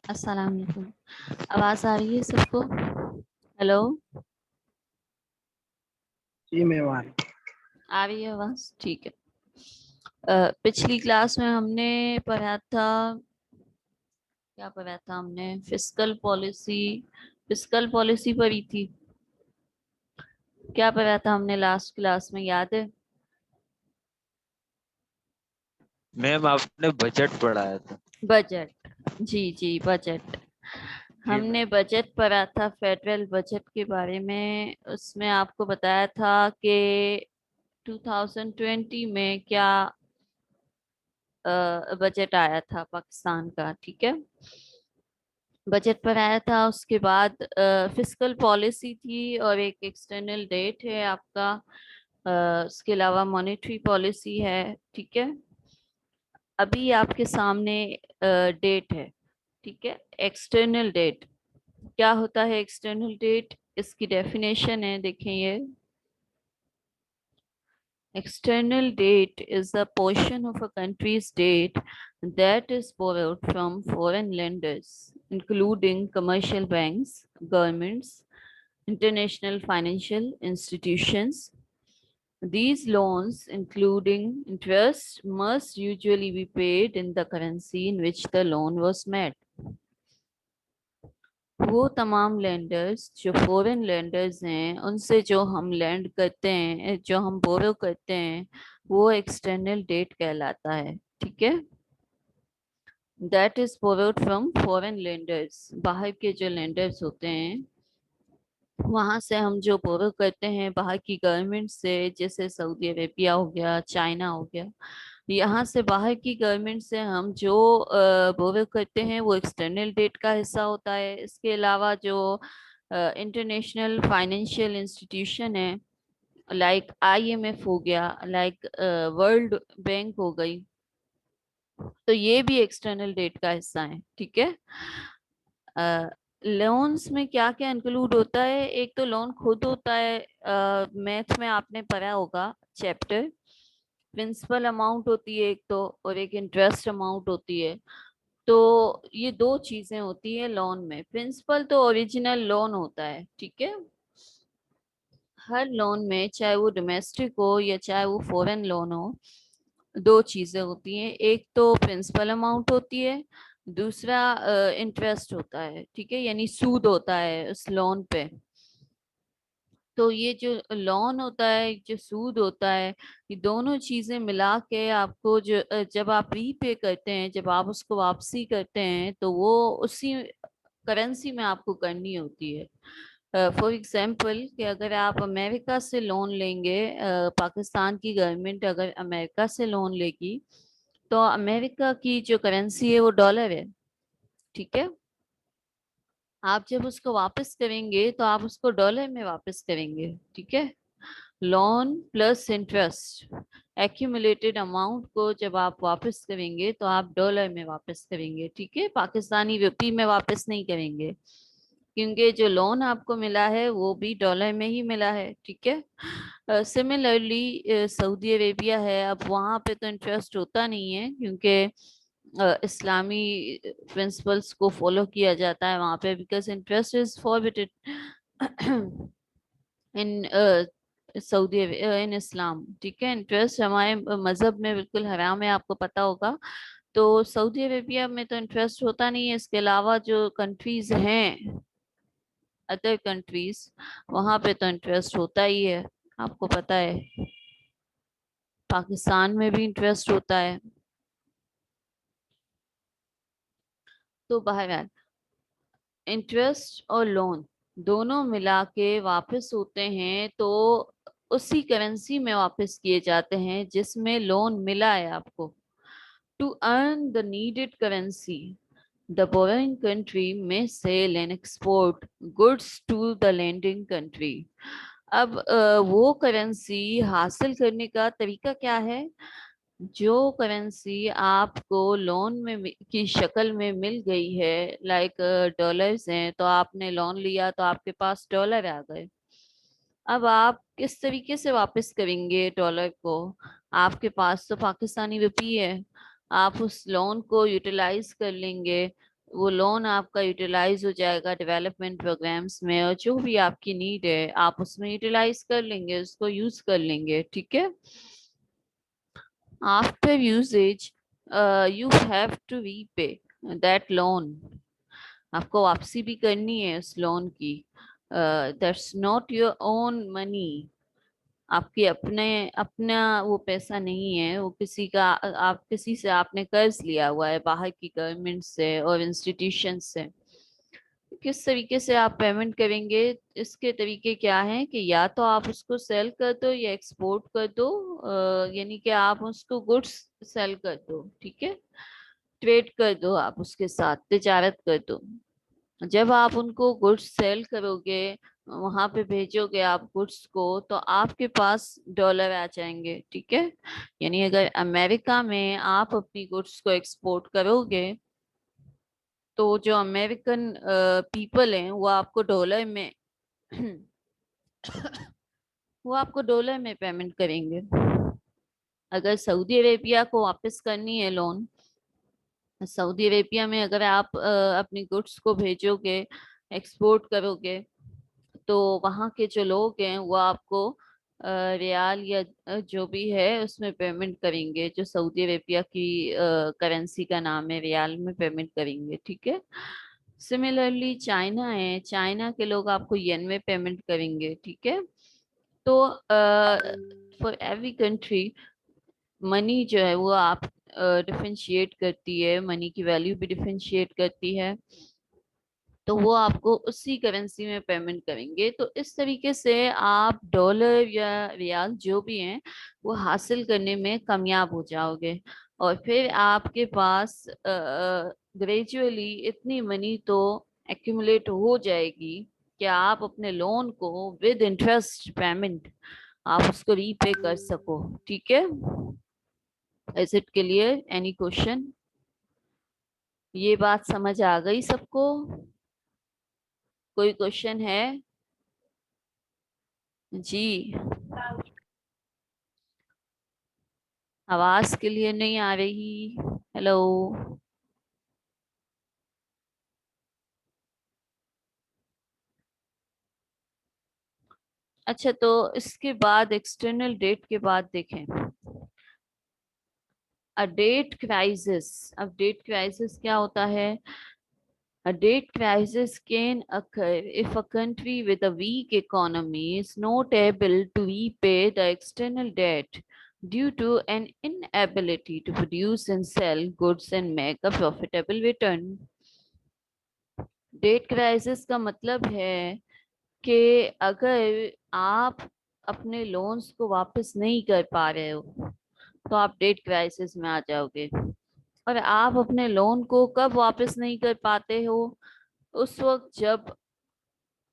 अस्सलाम वालेकुम। आवाज आ रही है सबको? हेलो, जी मेहमान। आ रही है आवाज? ठीक है। पिछली क्लास में हमने पढ़ा था, क्या पढ़ा था हमने? फिस्कल पॉलिसी पढ़ी थी। क्या पढ़ा था हमने लास्ट क्लास में, याद है? मैम आपने बजट पढ़ाया था। बजट। जी जी, बजट। जी हमने मैम। बजट पढ़ा था, फेडरल बजट के बारे में। उसमें आपको बताया था कि 2020 में क्या बजट आया था पाकिस्तान का, ठीक है। बजट पर आया था, उसके बाद फिस्कल पॉलिसी थी और एक एक्सटर्नल डेट है आपका। उसके अलावा मॉनेटरी पॉलिसी है, ठीक है। अभी आपके सामने डेट है, ठीक है। एक्सटर्नल डेट क्या होता है? एक्सटर्नल डेट, इसकी डेफिनेशन है, देखें ये। External debt is a portion of a country's debt that is borrowed from foreign lenders, including commercial banks, governments, international financial institutions. These loans, including interest, must usually be paid in the currency in which the loan was made. वो तमाम lenders जो foreign lenders हैं, उनसे जो हम land करते हैं, जो हम बोरो करते हैं, वो एक्सटर्नल डेट कहलाता है, ठीक है। That is borrowed from foreign lenders, बाहर के जो लेंडर्स होते हैं वहां से हम जो बोरो करते हैं बाहर की गवर्नमेंट से, जैसे सऊदी अरेबिया हो गया, चाइना हो गया, यहाँ से बाहर की गवर्नमेंट से हम जो बोरो करते हैं वो एक्सटर्नल डेट का हिस्सा होता है। इसके अलावा जो इंटरनेशनल फाइनेंशियल इंस्टीट्यूशन है, लाइक आईएमएफ हो गया, लाइक वर्ल्ड बैंक हो गई, तो ये भी एक्सटर्नल डेट का हिस्सा है, ठीक है। लोन्स में क्या क्या इंक्लूड होता है? एक तो लोन खुद होता है, मैथ में आपने पढ़ा होगा चैप्टर। प्रिंसिपल अमाउंट होती है एक तो, और एक इंटरेस्ट अमाउंट होती है। तो ये दो चीजें होती है लोन में। प्रिंसिपल तो ओरिजिनल लोन होता है, ठीक है। हर लोन में, चाहे वो डोमेस्टिक हो या चाहे वो फॉरेन लोन हो, दो चीजें होती हैं। एक तो प्रिंसिपल अमाउंट होती है, दूसरा इंटरेस्ट होता है, ठीक है, यानी सूद होता है उस लोन पे। तो ये जो लोन होता है, जो सूद होता है, ये दोनों चीजें मिला के आपको जो जब आप रीपे करते हैं, जब आप उसको वापसी करते हैं, तो वो उसी करेंसी में आपको करनी होती है। फॉर एग्जाम्पल कि अगर आप अमेरिका से लोन लेंगे, पाकिस्तान की गवर्नमेंट अगर अमेरिका से लोन लेगी, तो अमेरिका की जो करेंसी है वो डॉलर है, ठीक है। आप जब उसको वापस करेंगे तो आप उसको डॉलर में वापस करेंगे, ठीक है। Loan plus interest, accumulated amount को जब आप वापस करेंगे तो आप डॉलर में वापस करेंगे, ठीक है। पाकिस्तानी रुपये में वापस नहीं करेंगे, क्योंकि जो लोन आपको मिला है वो भी डॉलर में ही मिला है, ठीक है। सिमिलरली सऊदी अरेबिया है, अब वहाँ पे तो इंटरेस्ट होता नहीं है, क्योंकि इस्लामी प्रिंसिपल्स को फॉलो किया जाता है वहाँ पे, because interest is forbidden in Saudi, in Islam, ठीक है। इंटरेस्ट हमारे मजहब में बिल्कुल हराम है, आपको पता होगा। तो सऊदी अरेबिया में तो इंटरेस्ट होता नहीं है। इसके अलावा जो कंट्रीज हैं, अदर कंट्रीज, वहां पे तो इंटरेस्ट होता ही है, आपको पता है। पाकिस्तान में भी इंटरेस्ट होता है। तो बहरहाल इंटरेस्ट और लोन दोनों मिला के वापस होते हैं, तो उसी करेंसी में वापस किए जाते हैं जिसमें लोन मिला है आपको। To earn the needed currency, the borrowing country may sell and export goods to the lending country. अब वो करेंसी हासिल करने का तरीका क्या है? जो करेंसी आपको लोन में की शक्ल में मिल गई है, लाइक डॉलर्स हैं, तो आपने लोन लिया तो आपके पास डॉलर आ गए। अब आप किस तरीके से वापस करेंगे डॉलर को? आपके पास तो पाकिस्तानी रुपये है, आप उस लोन को यूटिलाइज कर लेंगे। वो लोन आपका यूटिलाइज हो जाएगा डेवलपमेंट प्रोग्राम्स में, और जो भी आपकी नीड है आप उसमें यूटिलाइज कर लेंगे, उसको यूज कर लेंगे, ठीक है। After usage you have to repay that loan. आपको वापसी भी करनी है उस लोन की। That's not your own money. आपके अपने अपना वो पैसा नहीं है, वो किसी का, आप किसी से आपने कर्ज लिया हुआ है, बाहर की गवर्नमेंट से और इंस्टीट्यूशन से। किस तरीके से आप पेमेंट करेंगे? इसके तरीके क्या हैं कि या तो आप उसको सेल कर दो या एक्सपोर्ट कर दो, यानी कि आप उसको गुड्स सेल कर दो, ठीक है। ट्रेड कर दो, आप उसके साथ तिजारत कर दो। जब आप उनको गुड्स सेल करोगे, वहां पे भेजोगे आप गुड्स को, तो आपके पास डॉलर आ जाएंगे, ठीक है। यानी अगर अमेरिका में आप अपनी गुड्स को एक्सपोर्ट करोगे, तो जो अमेरिकन पीपल हैं वो आपको डॉलर में वो आपको डॉलर में पेमेंट करेंगे। अगर सऊदी अरेबिया को वापस करनी है लोन, सऊदी अरेबिया में अगर आप अपनी गुड्स को भेजोगे, एक्सपोर्ट करोगे, तो वहाँ के जो लोग हैं वो आपको रियाल या जो भी है उसमें पेमेंट करेंगे। जो सऊदी अरेबिया की करेंसी का नाम है, रियाल में पेमेंट करेंगे, ठीक है। सिमिलरली चाइना है, चाइना के लोग आपको येन में पेमेंट करेंगे, ठीक है। तो फॉर एवरी कंट्री मनी जो है वो आप डिफरेंशिएट करती है, मनी की वैल्यू भी डिफरेंशिएट करती है, तो वो आपको उसी करेंसी में पेमेंट करेंगे। तो इस तरीके से आप डॉलर या रियाल जो भी हैं वो हासिल करने में कामयाब हो जाओगे। और फिर आपके पास ग्रेजुअली इतनी मनी तो एक्यूमुलेट हो जाएगी कि आप अपने लोन को विद इंटरेस्ट पेमेंट आप उसको रीपे कर सको, ठीक है। Is it clear? Any question? ये बात समझ आ गई सबको? कोई क्वेश्चन है? जी। आवाज क्लियर नहीं आ रही। हेलो। अच्छा, तो इसके बाद एक्सटर्नल डेट के बाद देखें, अ डेट क्राइसिस। अब डेट क्राइसिस क्या होता है? A debt crisis can occur if a country with a weak economy is not able to repay the external debt due to an inability to produce and sell goods and make a profitable return. Debt crisis का मतलब है कि अगर आप अपने loans को वापस नहीं कर पा रहे हो, तो आप डेट क्राइसिस में आ जाओगे। और आप अपने लोन को कब वापस नहीं कर पाते हो? उस वक्त जब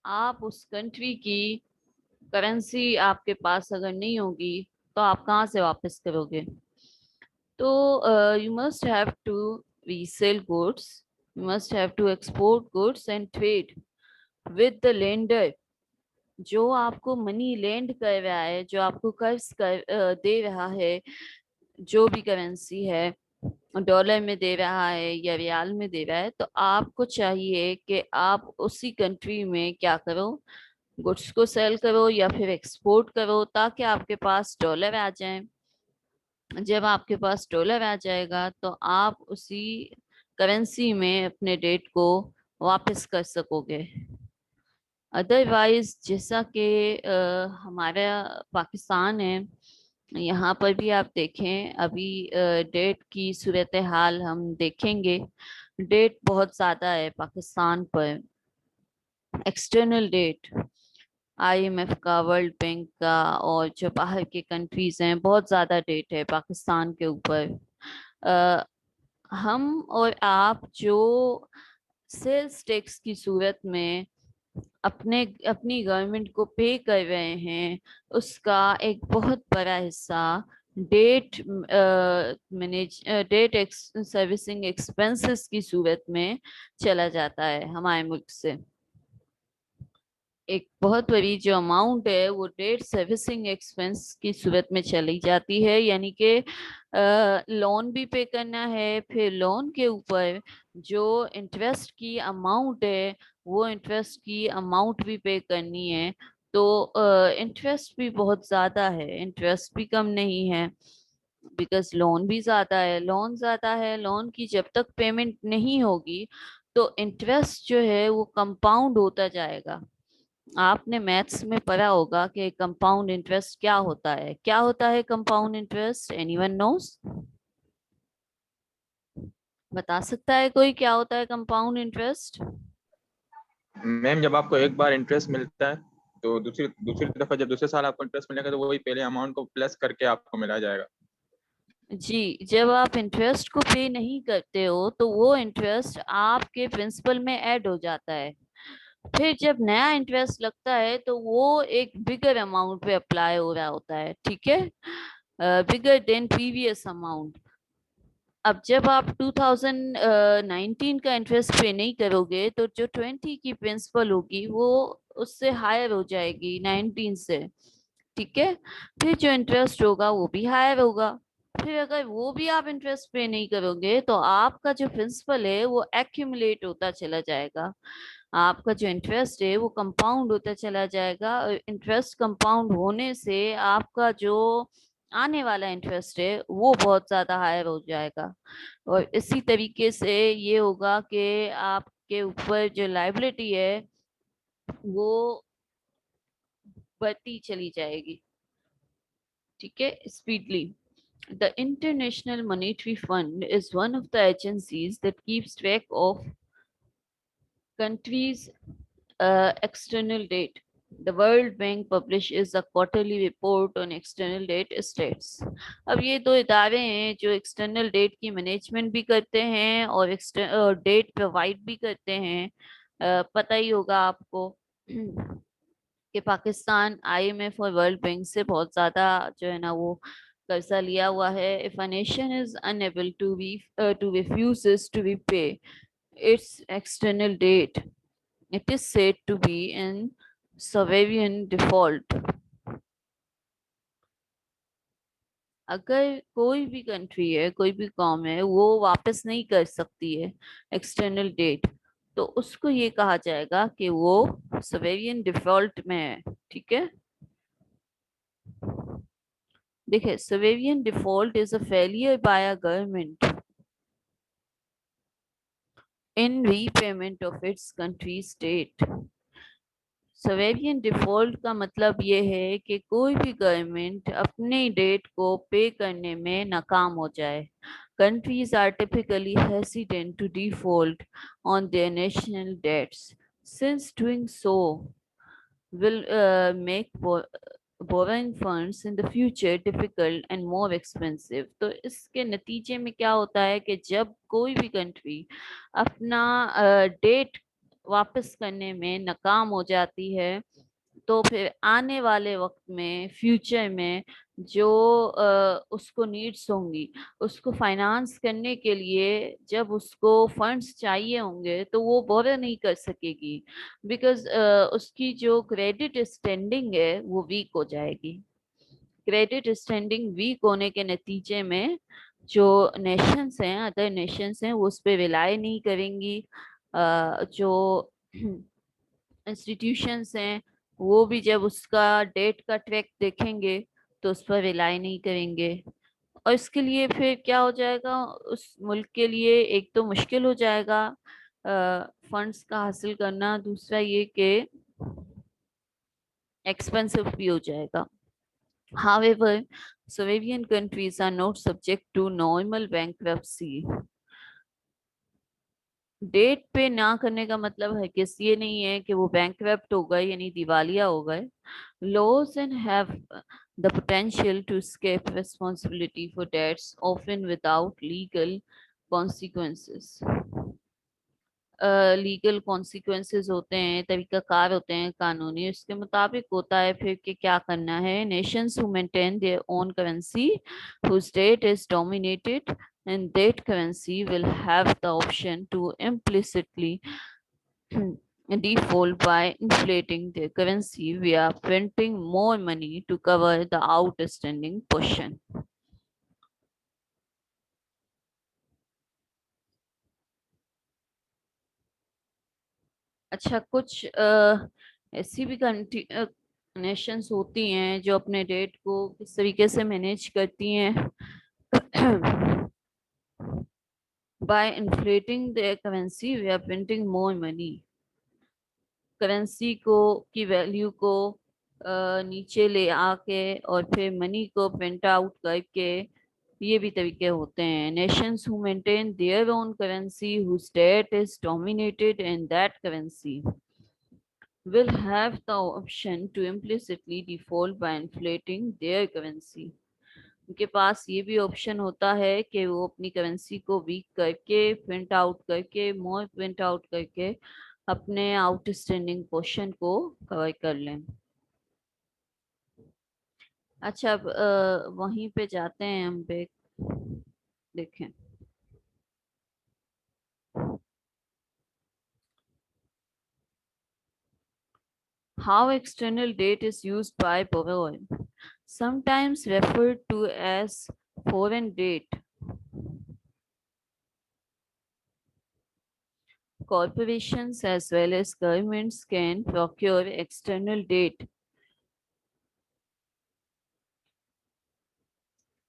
आप उस कंट्री की करेंसी आपके पास अगर नहीं होगी, तो आप कहाँ से वापस करोगे? तो you must have to resell goods, you must have to export goods and trade with the lender. जो आपको मनी लेंड कर रहा है, जो आपको कर्ज दे रहा है, जो भी करेंसी है, डॉलर में दे रहा है या रियाल में दे रहा है, तो आपको चाहिए कि आप उसी कंट्री में क्या करो, गुड्स को सेल करो या फिर एक्सपोर्ट करो, ताकि आपके पास डॉलर आ जाए। जब आपके पास डॉलर आ जाएगा तो आप उसी करेंसी में अपने डेट को वापस कर सकोगे। अदरवाइज जैसा कि हमारा पाकिस्तान है, यहाँ पर भी आप देखें, अभी डेट की सूरत हाल हम देखेंगे। डेट बहुत ज्यादा है पाकिस्तान पर, एक्सटर्नल डेट, आईएमएफ का, वर्ल्ड बैंक का, और जो बाहर के कंट्रीज हैं, बहुत ज्यादा डेट है पाकिस्तान के ऊपर। अ, हम और आप जो सेल्स टैक्स की सूरत में अपनी गवर्नमेंट को पे कर रहे हैं, उसका एक बहुत बड़ा हिस्सा डेट डेट सर्विसिंग एक्सपेंसेस की सूरत में चला जाता है हमारे मुल्क से। एक बहुत बड़ी जो अमाउंट है वो डेट सर्विसिंग एक्सपेंस की सूरत में चली जाती है, यानी कि लोन भी पे करना है, फिर लोन के ऊपर जो इंटरेस्ट की अमाउंट है वो इंटरेस्ट की अमाउंट भी पे करनी है। तो इंटरेस्ट भी बहुत ज्यादा है, इंटरेस्ट भी कम नहीं है, बिकॉज लोन भी ज्यादा है। लोन ज्यादा है, लोन की जब तक पेमेंट नहीं होगी तो इंटरेस्ट जो है वो कंपाउंड होता जाएगा। आपने मैथ्स में पढ़ा होगा कि कंपाउंड इंटरेस्ट क्या होता है। क्या होता है कंपाउंड इंटरेस्ट? Anyone nose? बता सकता है कोई क्या होता है कंपाउंड इंटरेस्ट? मैम जब आपको एक बार इंटरेस्ट मिलता है तो दूसरी दूसरी दफा जब दूसरे साल आपको इंटरेस्ट मिलेगा तो वही पहले अमाउंट को प्लस करके आपको मिला जाएगा। जी, जब आप इंटरेस्ट को पे नहीं करते हो तो वो इंटरेस्ट आपके प्रिंसिपल में ऐड हो जाता है। फिर जब नया इंटरेस्ट लगता है तो वो एक बिगर अमाउंट पे अप्लाई हो रहा होता है, ठीक है, बिगर देन प्रीवियस अमाउंट। अब जब आप 2019 का इंटरेस्ट पे नहीं करोगे तो जो 20 की प्रिंसिपल होगी वो उससे हायर हो जाएगी 19 से, ठीक है। फिर जो इंटरेस्ट होगा वो भी हायर होगा। फिर अगर वो भी आप इंटरेस्ट पे नहीं करोगे तो आपका जो प्रिंसिपल है वो एक्यूमुलेट होता चला जाएगा, आपका जो इंटरेस्ट है वो कंपाउंड होता चला जाएगा। और इंटरेस्ट कंपाउंड होने से आपका जो आने वाला इंटरेस्ट है वो बहुत ज्यादा हायर हो जाएगा। और इसी तरीके से ये होगा कि आपके ऊपर जो लाइबिलिटी है वो बढ़ती चली जाएगी, ठीक है, speedly. The International Monetary Fund is one of the agencies that keeps track of countries' external debt. The World Bank publishes a quarterly report on external debt status. अब ये दो इदारे हैं जो एक्सटर्नल डेट की मैनेजमेंट भी करते हैं और डेट प्रोवाइड भी करते हैं। पता ही होगा आपको कि पाकिस्तान आईएमएफ और वर्ल्ड बैंक से बहुत ज्यादा जो है ना वो कर्जा लिया हुआ है। If a nation is unable to refuses to repay its external debt, it is said to be in sovereign default. अगर कोई भी कंट्री है, कोई भी कौम है, वो वापस नहीं कर सकती है एक्सटर्नल डेट, तो उसको ये कहा जाएगा कि वो सोवेरियन डिफॉल्ट में है, ठीक है। देखिए, sovereign default is a failure by a government in repayment of its country state. Sovereign default का मतलब ये है कि कोई भी गवर्नमेंट अपने डेट को पे करने में नाकाम हो जाए। Countries are typically hesitant to default on their national debts, since doing so will make borrowing funds in the future difficult and more expensive. तो इसके नतीजे में क्या होता है कि जब कोई भी कंट्री अपना डेट वापस करने में नाकाम हो जाती है तो फिर आने वाले वक्त में, फ्यूचर में जो उसको नीड्स होंगी, उसको फाइनेंस करने के लिए जब उसको फंड्स चाहिए होंगे तो वो बोरो नहीं कर सकेगी, बिकॉज उसकी जो क्रेडिट स्टैंडिंग है वो वीक हो जाएगी। क्रेडिट स्टैंडिंग वीक होने के नतीजे में जो नेशंस हैं, अदर नेशंस हैं, वो उस पर रिलाई नहीं करेंगी। जो इंस्टीट्यूशंस हैं वो भी जब उसका डेट का ट्रैक देखेंगे तो उस पर रिलाई नहीं करेंगे। और इसके लिए फिर क्या हो जाएगा, उस मुल्क के लिए एक तो मुश्किल हो जाएगा फंड्स का हासिल करना, दूसरा ये कि एक्सपेंसिव भी हो जाएगा। However, Sovereign countries are not subject to normal bankruptcy. Debt pay ना करने का मतलब है कि ये नहीं है कि वो बैंकरप्ट हो गए यानी दिवालिया हो गए। Laws and have the potential to escape responsibility for debts often without legal consequences. Legal consequences होते हैं, तरीकाकार होते हैं कानूनी, उसके मुताबिक होता है फिर कि क्या करना है। Nations who maintain their own currency whose state is dominated and that currency will have the option to implicitly default by inflating their currency via printing more money to cover the outstanding portion. अच्छा, कुछ ऐसी भी country Nations होती हैं जो अपने date को किस तरीके से मैनेज करती हैं by inflating the currency we are printing more money. Currency को की वैल्यू को नीचे ले आके और फिर मनी को प्रिंट आउट करके, ये भी तरीके होते हैं। Nations who maintain their own currency whose debt is dominated in that currency will have the option to implicitly default by inflating their currency. उनके पास ये भी ऑप्शन होता है कि वो अपनी करेंसी को वीक करके, प्रिंट आउट करके, मोर प्रिंट आउट करके अपने आउटस्टैंडिंग पोर्शन को कवर कर लें। अच्छा, अब वहीं पे जाते हैं हम पे, देखें। How external debt is used by borrower, sometimes referred to as foreign debt. Corporations as well as governments can procure external debt.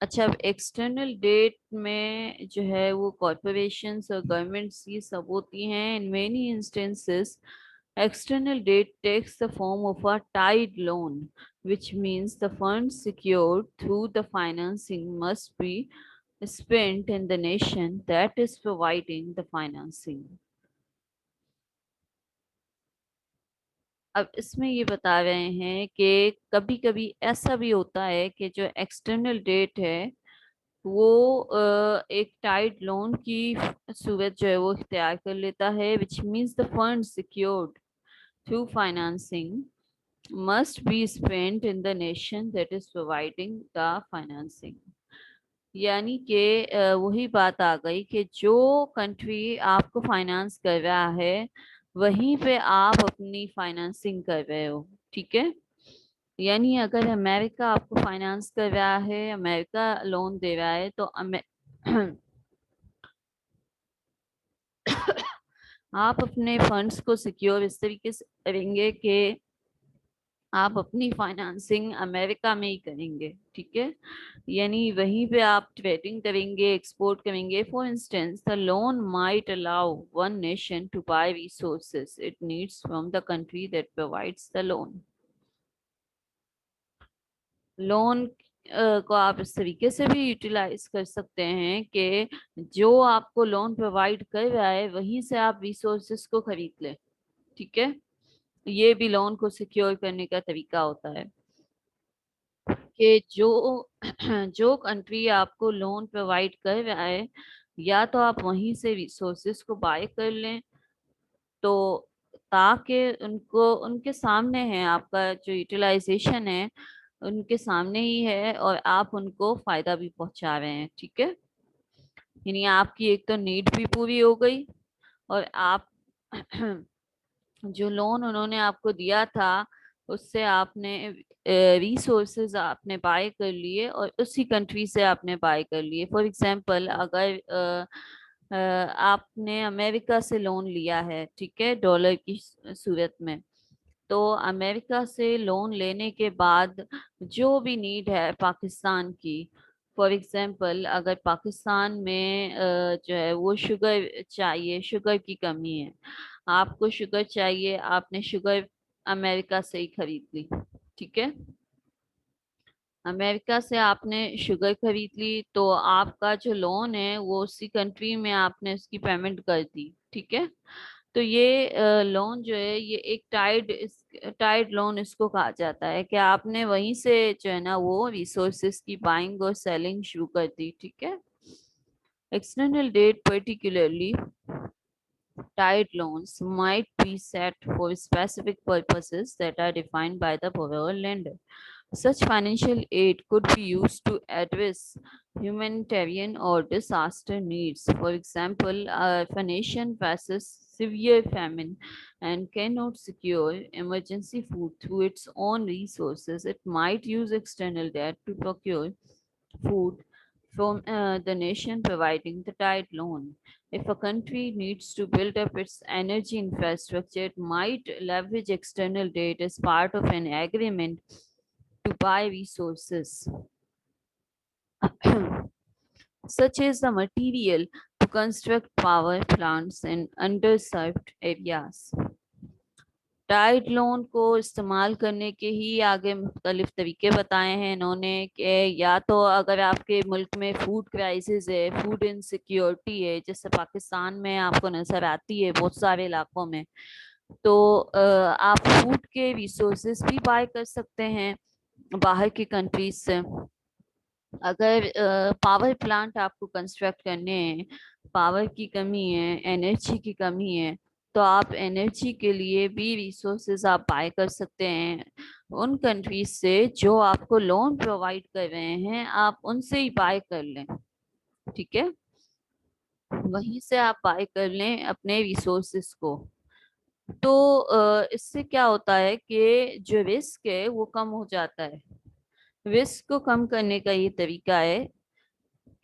अच्छा, अब एक्सटर्नल डेट में जो है वो कॉर्पोरेशंस और गवर्नमेंट्स ये सब होती हैं। In many instances external debt takes the form of a tied loan, which means the funds secured through the financing must be spent in the nation that is providing the financing. अब इसमें ये बता रहे हैं कि कभी कभी ऐसा भी होता है कि जो एक्सटर्नल डेट है वो एक टाइड लोन की सूरत जो है वो इख्तियार कर लेता है, which means the fund secured through financing must be spent in the nation that is providing the financing. यानी कि वही बात आ गई कि जो कंट्री आपको फाइनेंस कर रहा है वहीं पे आप अपनी फाइनेंसिंग कर रहे हो, ठीक है। यानी अगर अमेरिका आपको फाइनेंस कर रहा है, अमेरिका लोन दे रहा है, तो आप अपने फंड्स को सिक्योर इस तरीके से करेंगे कि आप अपनी फाइनेंसिंग अमेरिका में ही करेंगे, ठीक है। यानी वहीं पे आप ट्रेडिंग करेंगे, एक्सपोर्ट करेंगे। For instance, the loan might allow one nation to buy resources it needs from the country that provides the loan. Loan को आप इस तरीके से भी यूटिलाइज कर सकते हैं कि जो आपको लोन प्रोवाइड कर रहा है वहीं से आप रिसोर्सेज को खरीद लें, ठीक है। ये भी लोन को सिक्योर करने का तरीका होता है कि जो कंट्री आपको लोन प्रोवाइड कर रहा है या तो आप वहीं से रिसोर्सेज को बाय कर लें, तो ताकि उनको उनके सामने है, आपका जो यूटिलाइजेशन है उनके सामने ही है और आप उनको फायदा भी पहुंचा रहे हैं, ठीक है। यानी आपकी एक तो नीड भी पूरी हो गई और आप जो लोन उन्होंने आपको दिया था उससे आपने रिसोर्सेज आपने बाय कर लिए और उसी कंट्री से आपने बाय कर लिए। फॉर एग्जांपल, अगर आपने अमेरिका से लोन लिया है, ठीक है, डॉलर की सूरत में, तो अमेरिका से लोन लेने के बाद जो भी नीड है पाकिस्तान की, फॉर एग्जांपल अगर पाकिस्तान में जो है वो शुगर चाहिए, शुगर की कमी है, आपको शुगर चाहिए, आपने शुगर अमेरिका से ही खरीद ली, ठीक है। अमेरिका से आपने शुगर खरीद ली तो आपका जो लोन है वो उसी कंट्री में आपने उसकी पेमेंट कर दी, ठीक है। तो ये लोन जो है ये एक टाइड लोन इसको कहा जाता है कि आपने वहीं से जो है ना वो रिसोर्सेज की बाइंग और सेलिंग शुरू कर दी, ठीक है। External debt particularly tied loans might be set for specific purposes that are defined by the borrower lender. Such financial aid could be used to address humanitarian or disaster needs. For example, if a nation faces severe famine and cannot secure emergency food through its own resources, it might use external debt to procure food from the nation providing the tied loan. If a country needs to build up its energy infrastructure, it might leverage external debt as part of an agreement to buy resources, such as the material to construct power plants in underserved areas. Tied loan को इस्तेमाल करने के ही आगे मुख्तलिफ तरीके बताए हैं इन्होंने कि या तो अगर आपके मुल्क में फूड क्राइसिस है, फूड इनसिक्योरिटी है, जैसे पाकिस्तान में आपको नजर आती है बहुत सारे इलाकों में, तो आप फूड के रिसोर्सेज भी बाय कर सकते हैं बाहर की कंट्रीज से। अगर पावर प्लांट आपको कंस्ट्रक्ट करने हैं, पावर की कमी है, एनर्जी की कमी है, तो आप एनर्जी के लिए भी रिसोर्सेज आप बाय कर सकते हैं उन कंट्रीज से जो आपको लोन प्रोवाइड कर रहे हैं, आप उनसे ही बाय कर लें। ठीक है, वहीं से आप बाय कर लें अपने रिसोर्सेज को। तो इससे क्या होता है कि जो रिस्क है वो कम हो जाता है। रिस्क को कम करने का ये तरीका है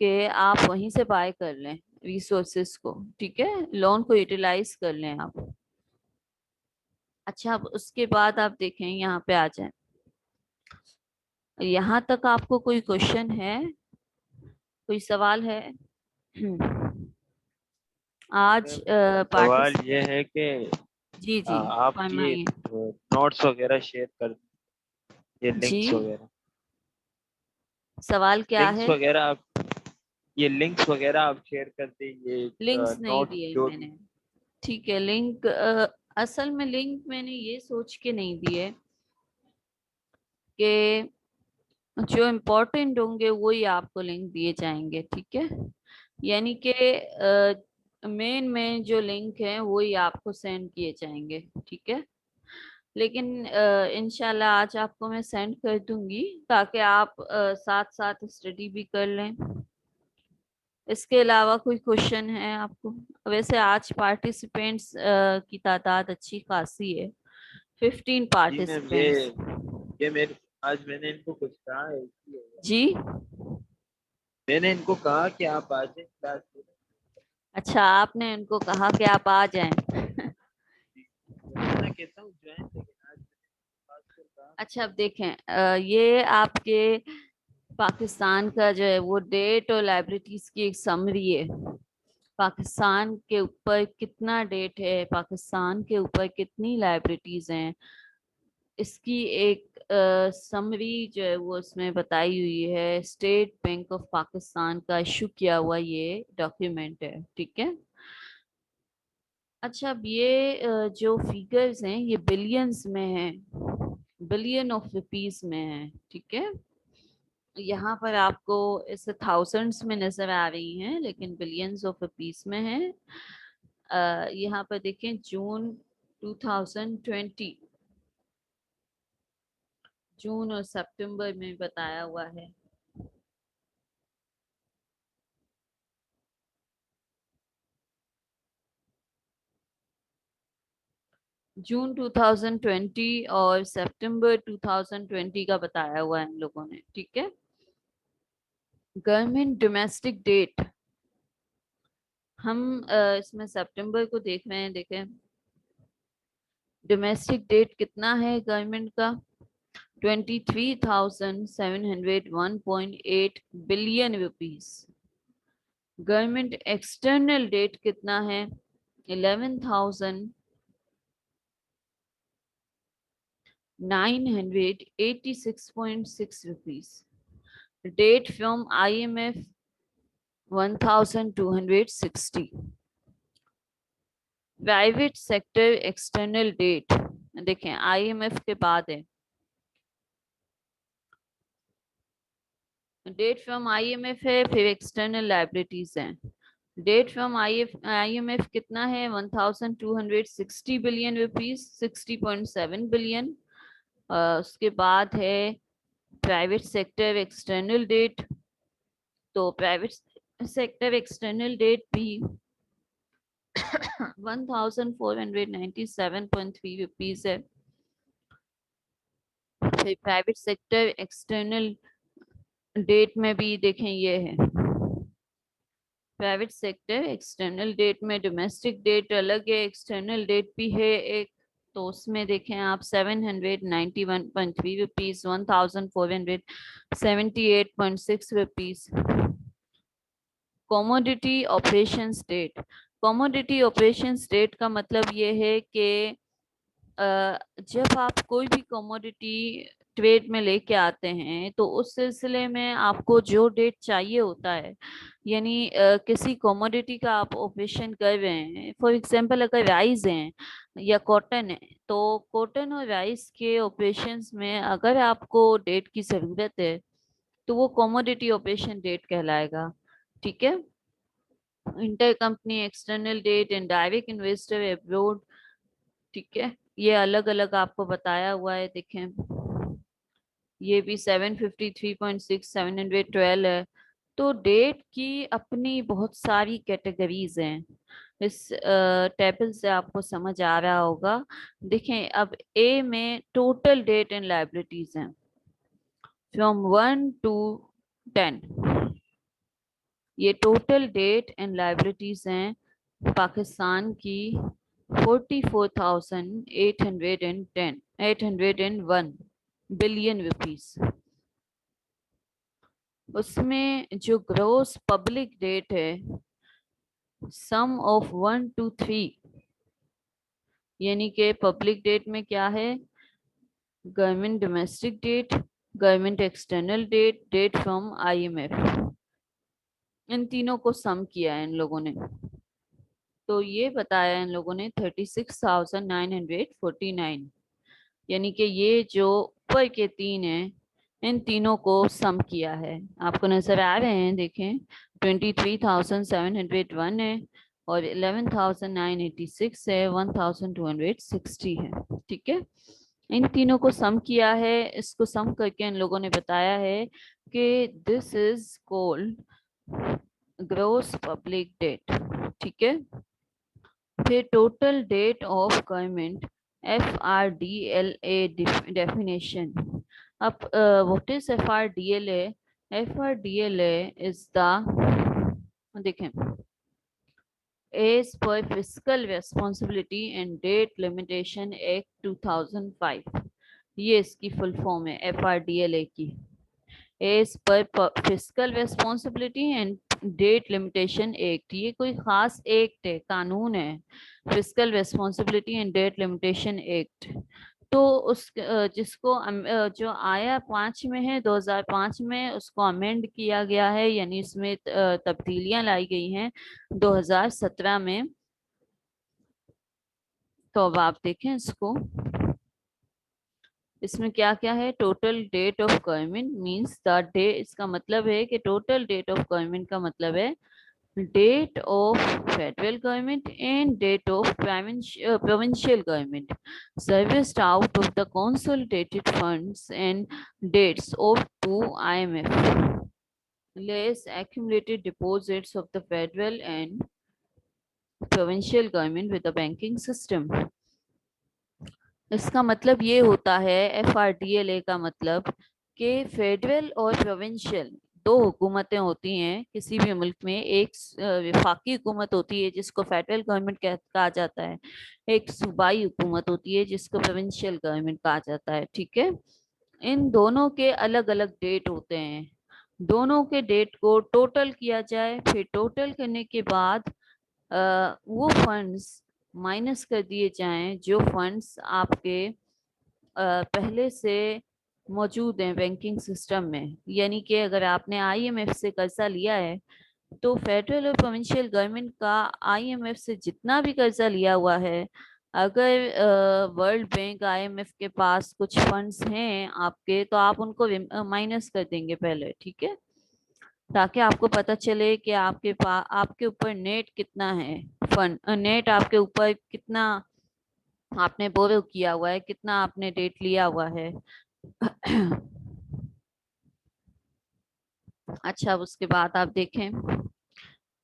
कि आप वहीं से बाय कर लें रिसोर्सेस को। ठीक है, लोन को यूटिलाइज कर लें आप। अच्छा, अब उसके बाद आप देखें, यहाँ पे आ जाए, यहाँ तक आपको कोई क्वेश्चन है, कोई सवाल है? आज सवाल पार्टिस ये है कि जी जी आप ये फरमाइए। नोट्स वगैरह शेयर कर, ये जी, लिंक्स वगैरह, सवाल क्या लिंक्स है? वगैरह आप, ये लिंक्स वगैरह आप शेयर कर दें, ये लिंक्स नहीं नोट्स दिए जो भी। मैंने। ठीक है, लिंक असल में लिंक मैंने ये सोच के नहीं दिए कि जो इम्पोर्टेंट होंगे वही आपको लिंक दिए जाएंगे। ठीक है, यानी कि मेन मेन जो लिंक हैं वही आपको सेंड किए जाएंगे। ठीक है, लेकिन इंशाल्लाह आज आपको मैं सेंड कर दूंगी ताकि आप साथ साथ स्टडी भी कर लें। इसके अलावा कोई क्वेश्चन है आपको? वैसे आज पार्टिसिपेंट्स की तादाद अच्छी खासी है, 15 जी मैम, पार्टिसिपेंट्स। ये मेरे, आज मैंने इनको कुछ कहा है इसलिए, जी, मैंने इनको कहा कि आप आ जाए क्लास में। अच्छा, आपने उनको कहा कि आप आ जाएं। मैं कहता हूँ ज्वाइन, लेकिन आज मैंने बात कर कहा। अच्छा, अब देखें, ये आपके पाकिस्तान का जो है वो डेट और लाइबिलिटीज की एक समरी है। पाकिस्तान के ऊपर कितना डेट है, पाकिस्तान के ऊपर कितनी लाइबिलिटीज हैं, इसकी एक समरी जो है वो उसमें बताई हुई है। स्टेट बैंक ऑफ पाकिस्तान का इशू किया हुआ ये डॉक्यूमेंट है। ठीक है, अच्छा, अब ये जो फिगर्स हैं ये बिलियंस में हैं, बिलियन ऑफ रुपीस में है। ठीक है, यहाँ पर आपको इसे थाउजेंड्स में नजर आ रही हैं लेकिन बिलियंस ऑफ रुपीस में है। यहाँ पर देखें, जून 2020, जून और सितंबर में बताया हुआ है। जून 2020 और सितंबर 2020 का बताया हुआ है इन लोगों ने। ठीक है, गवर्नमेंट डोमेस्टिक डेट, हम इसमें सितंबर को देख रहे हैं। देखें, डोमेस्टिक डेट कितना है गवर्नमेंट का, 23,701.8 billion rupees. Government external debt कितना है, 11,986.6 rupees. Debt from IMF 1,260। Private sector external debt, देखें IMF के बाद है, डेट फ्रॉम IMF है, फिर एक्सटर्नल लाइबिलिटीज हैं। डेट फ्रॉम IMF कितना है 1260 बिलियन रुपीस, 60.7 बिलियन। उसके बाद है प्राइवेट सेक्टर एक्सटर्नल डेट, तो प्राइवेट सेक्टर एक्सटर्नल डेट भी 1497.3 रुपीस है। फिर प्राइवेट सेक्टर एक्सटर्नल डेट में भी देखें ये है प्राइवेट सेक्टर एक्सटर्नल डेट में डोमेस्टिक डेट अलग है, एक्सटर्नल डेट भी है एक, तो उसमें देखें आप 791.3 rupees, 1478.6 rupees. Commodity operation debt, commodity operation debt का मतलब ये है कि जब आप कोई भी कमोडिटी ट्रेड में लेके आते हैं तो उस सिलसिले में आपको जो डेट चाहिए होता है, यानी किसी कमोडिटी का आप ऑपरेशन कर रहे हैं, फॉर एग्जांपल अगर राइस है या कॉटन है, तो कॉटन और राइस के ऑपरेशंस में अगर आपको डेट की ज़रूरत है तो वो कमोडिटी ऑपरेशन डेट कहलाएगा। ठीक है, inter company external debt and direct investor abroad, ठीक है, ये अलग अलग आपको बताया हुआ है। देखें ये भी 753.6 712 है। तो डेट की अपनी बहुत सारी कैटेगरीज हैं, इस टेबल से आपको समझ आ रहा होगा। देखें अब ए में टोटल डेट एंड लायबिलिटीज हैं फ्रॉम 1 to 10, ये टोटल डेट एंड लायबिलिटीज हैं पाकिस्तान की 44,801 बिलियन रुपीस। उसमें जो ग्रोस पब्लिक डेट है सम ऑफ 1 to 3, यानी कि पब्लिक डेट में क्या है, government domestic debt, government external debt, debt from IMF, इन तीनों को सम किया है इन लोगों ने, तो ये बताया इन लोगों ने 36,949, यानी कि ये जो ऊपर के तीन हैं इन तीनों को सम किया है। आपको नजर आ रहे हैं, देखें 23,701 है और 11,986 है, 1,260 है। ठीक है, इन तीनों को सम किया है, इसको सम करके इन लोगों ने बताया है कि this is called gross public debt. ठीक है, फिर total debt of government FRDLA definition. Up, what is FRDLA? FRDLA is the, देखें, as per Fiscal Responsibility and Date Limitation Act 2005, ये इसकी फुल फॉर्म है FRDLA की, as per fiscal responsibility and debt limitation act. ये कोई खास act है, कानून है, fiscal responsibility and debt limitation act. तो उस जिसको जो आया 5 में है 2005 में, उसको अमेंड किया गया है, यानी इसमें तब्दीलियां लाई गई हैं 2017 में। तो अब आप देखें इसको, इसमें क्या क्या है, total debt of government means the day, इसका मतलब है कि टोटल डेट ऑफ गवर्नमेंट का मतलब है debt of federal government and debt of provincial government serviced out of the consolidated funds and debts of 2 IMF less accumulated deposits of the federal and provincial government with the banking system। इसका मतलब ये होता है FRDLA का मतलब कि federal और provincial दो हुकूमतें होती हैं किसी भी मुल्क में, एक वफाकी हुकूमत होती है जिसको फेडरल गवर्नमेंट कहा जाता है, एक सूबाई हुकूमत होती है जिसको प्रोविंशियल गवर्नमेंट कहा जाता है। ठीक है, इन दोनों के अलग अलग डेट होते हैं, दोनों के डेट को टोटल किया जाए, फिर टोटल करने के बाद वो फंड्स माइनस कर दिए जाएं जो फंड्स आपके पहले से मौजूद हैं बैंकिंग सिस्टम में। यानी कि अगर आपने IMF से कर्जा लिया है तो फेडरल और प्रोविंशियल गवर्नमेंट का IMF से जितना भी कर्जा लिया हुआ है, अगर वर्ल्ड बैंक IMF के पास कुछ फंड्स हैं आपके, तो आप उनको माइनस कर देंगे पहले। ठीक है, ताकि आपको पता चले कि आपके पास आपके ऊपर नेट कितना है, फंड नेट आपके ऊपर कितना आपने बोरो किया हुआ है, कितना आपने डेट लिया हुआ है। अच्छा, अब उसके बाद आप देखें,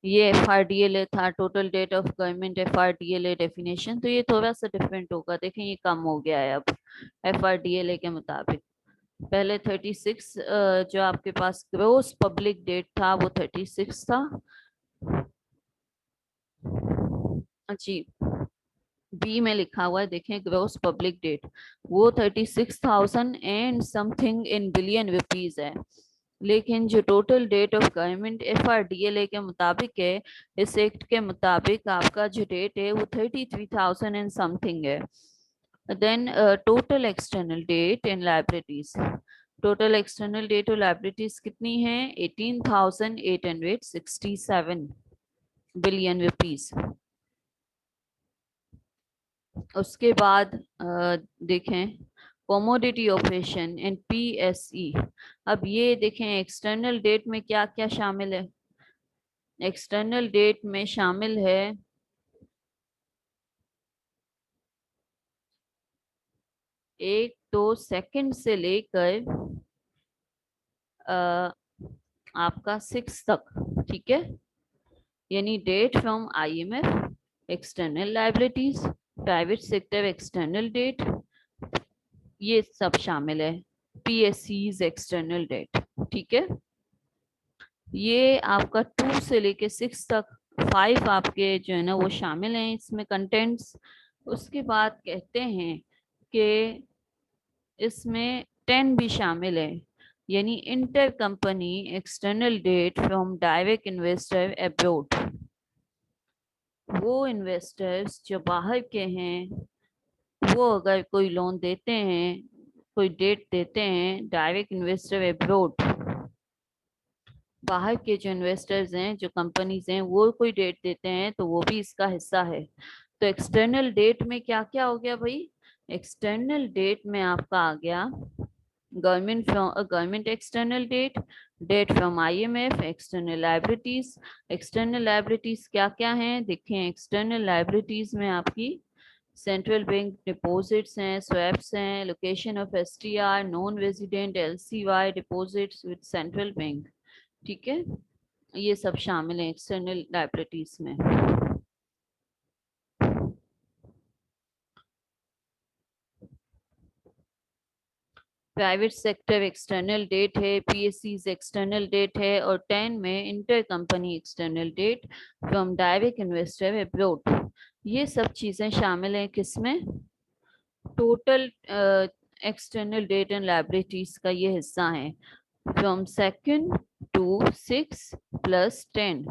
ये FRDLA था, total debt of government FRDLA definition, तो ये थोड़ा सा डिफरेंट होगा। देखें ये कम हो गया है अब FRDLA के मुताबिक। पहले 36 जो आपके पास ग्रोस पब्लिक डेट था वो 36 था जी। बी में लिखा हुआ है, देखें ग्रोस पब्लिक डेट वो 36,000 and something in billion rupees है। लेकिन जो total debt of government FRDLA के मुताबिक है, इस एक्ट के मुताबिक आपका जो डेट है वो 33,000 एंड समथिंग है। Then total external debt and liabilities, total external debt और लायबिलिटीज कितनी है? 18,867 बिलियन रुपीज। उसके बाद देखें कमोडिटी ऑपरेशन एंड PSE। अब ये देखें एक्सटर्नल डेट में क्या क्या शामिल है। एक्सटर्नल डेट में शामिल है एक तो सेकंड से लेकर आपका 6 तक, ठीक है। यानी debt from IMF, external liabilities, private sector external debt, ये सब शामिल है। PSEs एक्सटर्नल डेट, ठीक है। ये आपका 2 से लेके 6 तक 5 आपके जो है ना वो शामिल हैं इसमें कंटेंट्स। उसके बाद कहते हैं कि इसमें 10 भी शामिल है, यानी inter company external debt from direct investor abroad. वो इन्वेस्टर्स जो बाहर के हैं, वो अगर कोई लोन देते हैं, कोई डेट देते हैं, डायरेक्ट इन्वेस्टर अब्रोड, बाहर के जो इन्वेस्टर्स हैं, जो कंपनीज हैं, वो कोई डेट देते हैं तो वो भी इसका हिस्सा है। तो एक्सटर्नल डेट में क्या क्या हो गया भाई? एक्सटर्नल डेट में आपका आ गया government external debt, debt from IMF, external liabilities. External liabilities क्या क्या हैं देखें। एक्सटर्नल लायबिलिटीज में आपकी सेंट्रल बैंक डिपॉजिट्स हैं, स्वैप्स हैं, location of STR, non resident LCY deposits with central bank, ठीक है। ये सब शामिल है एक्सटर्नल लायबिलिटीज में। प्राइवेट सेक्टर एक्सटर्नल डेट है, PSEs एक्सटर्नल डेट है, और 10 में inter company external debt from direct investor abroad. ये सब चीजें शामिल हैं किसमें? Total external debt and liabilities का ये हिस्सा है, फ्रॉम 2 to 6 + 10,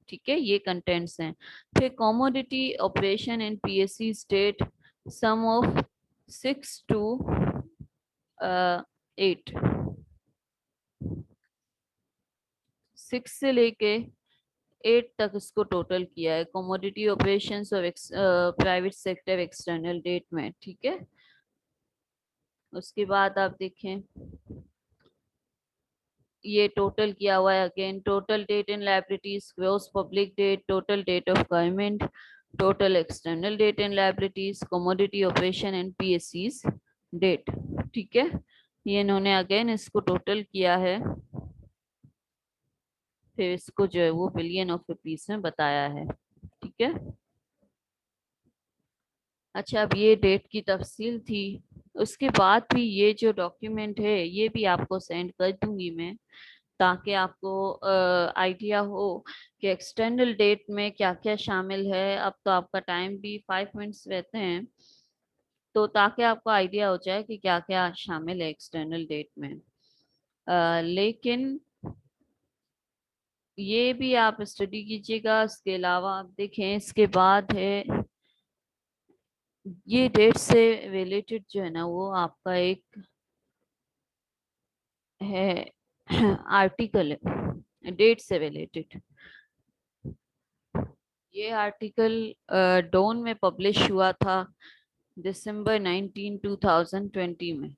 ठीक है। ये कंटेंट्स हैं। फिर commodity operation and PSE debt sum of 6 to 8, 6 से लेके 8 तक इसको टोटल किया है कमोडिटी ऑपरेशंस और प्राइवेट सेक्टर एक्सटर्नल डेट में, ठीक है। उसके बाद आप देखें ये टोटल किया हुआ है again, total debt and liabilities, gross public debt, total debt of government, total external debt and liabilities, commodity operation and PSEs debt, ठीक है। ये इन्होंने अगेन इसको टोटल किया है, फिर इसको जो है वो बिलियन ऑफ रुपीस में बताया है, ठीक है। अच्छा, अब ये डेट की तफसील थी। उसके बाद भी ये जो डॉक्यूमेंट है ये भी आपको सेंड कर दूंगी मैं, ताकि आपको आइडिया हो कि एक्सटर्नल डेट में क्या क्या शामिल है। अब तो आपका टाइम भी 5 मिनट्स रहते हैं, तो ताकि आपको आइडिया हो जाए कि क्या क्या शामिल है एक्सटर्नल डेट में। लेकिन ये भी आप स्टडी कीजिएगा। इसके अलावा आप देखें, इसके बाद है ये डेट से रिलेटेड जो है ना वो आपका एक है आर्टिकल है डेट से रिलेटेड। ये आर्टिकल डॉन में पब्लिश हुआ था December 19, 2020 में।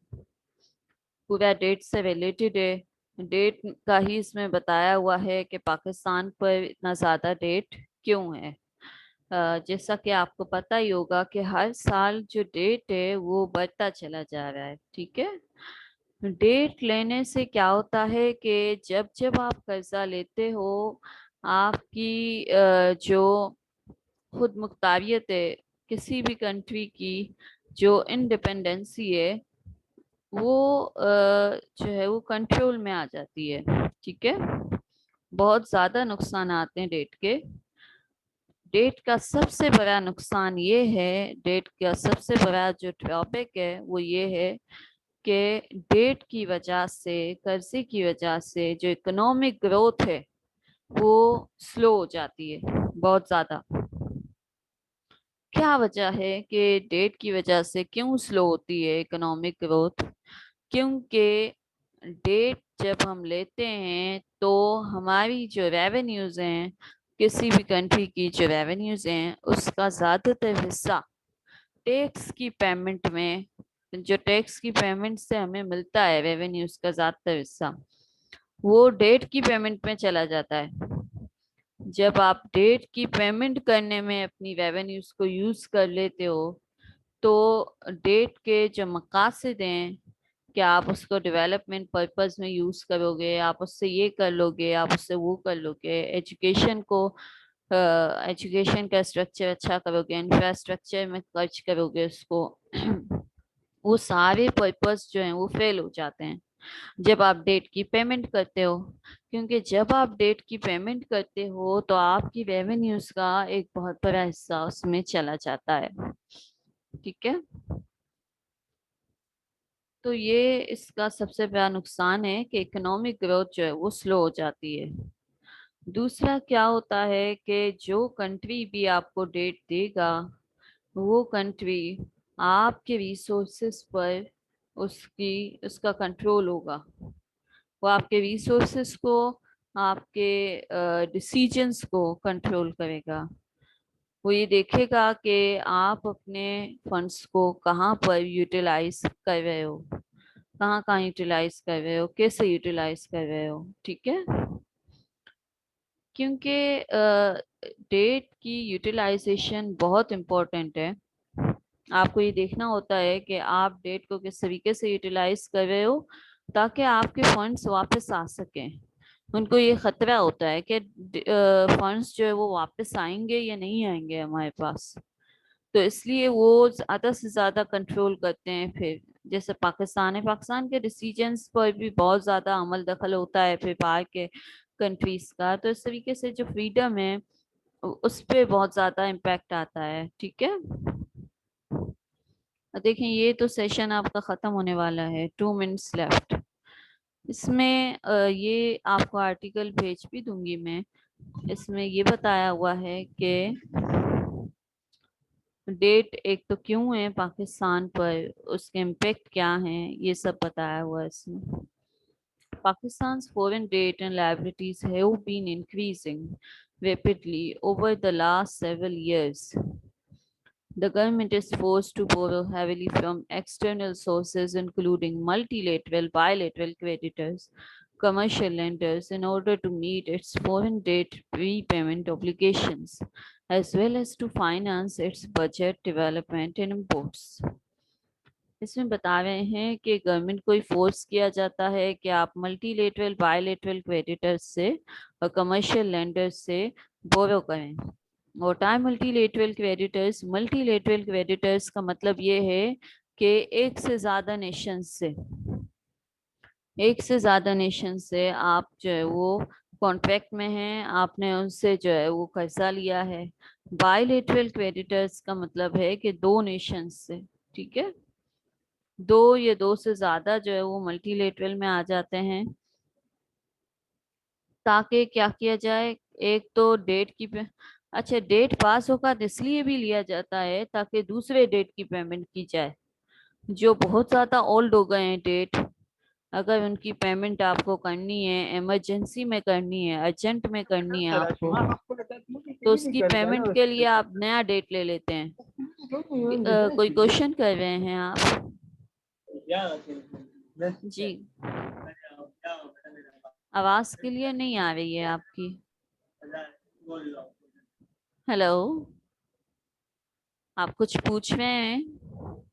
पूरा डेट से रिलेटेड है, डेट का ही इसमें बताया हुआ है कि पाकिस्तान पर इतना ज्यादा डेट क्यों है। जैसा कि आपको पता ही होगा कि हर साल जो डेट है वो बढ़ता चला जा रहा है। ठीक है, डेट लेने से क्या होता है कि जब जब आप कर्जा लेते हो, आपकी जो खुद मुख्तारियत है किसी भी कंट्री की, जो इंडिपेंडेंसी है, वो जो है वो कंट्रोल में आ जाती है। ठीक है, बहुत ज्यादा नुकसान आते हैं डेट के। डेट का सबसे बड़ा नुकसान ये है, डेट का सबसे बड़ा जो टॉपिक है वो ये है कि डेट की वजह से, कर्जे की वजह से जो इकोनॉमिक ग्रोथ है वो स्लो हो जाती है बहुत ज्यादा। क्या वजह है कि डेट की वजह से क्यों स्लो होती है इकोनॉमिक ग्रोथ? क्योंकि डेट जब हम लेते हैं तो हमारी जो रेवेन्यूज हैं, किसी भी कंट्री की जो रेवेन्यूज हैं, उसका ज्यादातर हिस्सा टैक्स की पेमेंट में, जो टैक्स की पेमेंट से हमें मिलता है रेवेन्यूज का ज्यादातर हिस्सा, वो डेट की पेमेंट में चला जाता है। जब आप डेट की पेमेंट करने में अपनी रेवेन्यूज को यूज कर लेते हो, तो डेट के जो मकासद हैं कि आप उसको डेवलपमेंट पर्पस में यूज करोगे, आप उससे ये कर लोगे, आप उससे वो कर लोगे, एजुकेशन को, एजुकेशन का स्ट्रक्चर अच्छा करोगे, इंफ्रास्ट्रक्चर में खर्च करोगे उसको वो सारे पर्पस जो हैं वो फेल हो जाते हैं जब आप डेट की पेमेंट करते हो। क्योंकि जब आप डेट की पेमेंट करते हो तो आपकी रेवेन्यूज का एक बहुत बड़ा हिस्सा उसमें चला जाता है। ठीक है, तो ये इसका सबसे बड़ा नुकसान है कि इकोनॉमिक ग्रोथ जो है वो स्लो हो जाती है। दूसरा क्या होता है कि जो कंट्री भी आपको डेट देगा, वो कंट्री आपके रिसोर्सेस पर उसका कंट्रोल होगा। वो आपके रिसोर्सेस को, आपके डिसीजंस को कंट्रोल करेगा। वो ये देखेगा कि आप अपने फंड्स को कहाँ पर यूटिलाइज कर रहे हो, कहाँ कहाँ यूटिलाइज कर रहे हो, कैसे यूटिलाइज कर रहे हो। ठीक है, क्योंकि डेट की यूटिलाइजेशन बहुत इम्पोर्टेंट है। आपको ये देखना होता है कि आप डेट को किस तरीके से यूटिलाइज कर रहे हो ताकि आपके फंड्स वापस आ सकें। उनको ये खतरा होता है कि फंड्स जो है वो वापस आएंगे या नहीं आएंगे हमारे पास, तो इसलिए वो ज्यादा से ज्यादा कंट्रोल करते हैं। फिर जैसे पाकिस्तान है, पाकिस्तान के डिसीजंस पर भी बहुत ज्यादा अमल दखल होता है फिर बाहर के कंट्रीज का, तो इस तरीके से जो फ्रीडम है उस पर बहुत ज्यादा इम्पैक्ट आता है। ठीक है, देखें ये तो सेशन आपका खत्म होने वाला है, 2 मिनट्स लेफ्ट। इसमें ये आपको आर्टिकल भेज भी दूंगी मैं। इसमें ये बताया हुआ है कि डेट एक तो क्यों है पाकिस्तान पर, उसके इम्पेक्ट क्या हैं, ये सब बताया हुआ है इसमें। Pakistan's foreign debt and liabilities have been increasing rapidly over the last several years. The government is forced to borrow heavily from external sources, including multilateral, bilateral creditors, commercial lenders, in order to meet its foreign debt repayment obligations, as well as to finance its budget, development, and imports. इसमें बता रहे हैं कि government को force किया जाता है कि आप मल्टीलेटरल, बायलेटरल क्रेडिटर्स से और कमर्शियल लेंडर्स से बोरो करें। होता है मल्टीलेटरल क्रेडिटर्स, मल्टीलेटरल क्रेडिटर्स का मतलब ये है कि एक से ज्यादा नेशन से आप जो है वो कॉन्ट्रैक्ट में हैं, आपने उनसे जो है वो कर्जा लिया है। बायलेटरल क्रेडिटर्स का मतलब है कि 2 नेशन से, ठीक है, 2 या 2 से ज्यादा जो है वो मल्टीलेटरल में आ जाते हैं। ताकि क्या किया जाए, एक तो अच्छा, डेट पास होगा इसलिए भी लिया जाता है ताकि दूसरे डेट की पेमेंट की जाए। जो बहुत ज्यादा ओल्ड हो गए हैं डेट, अगर उनकी पेमेंट आपको करनी है, इमरजेंसी में करनी है, अर्जेंट में करनी है आपको, तो उसकी पेमेंट के लिए आप नया डेट ले लेते हैं। कोई क्वेश्चन कर रहे हैं आप? जी, आवाज क्लियर नहीं आ रही है आपकी। हेलो, आप कुछ पूछ रहे हैं?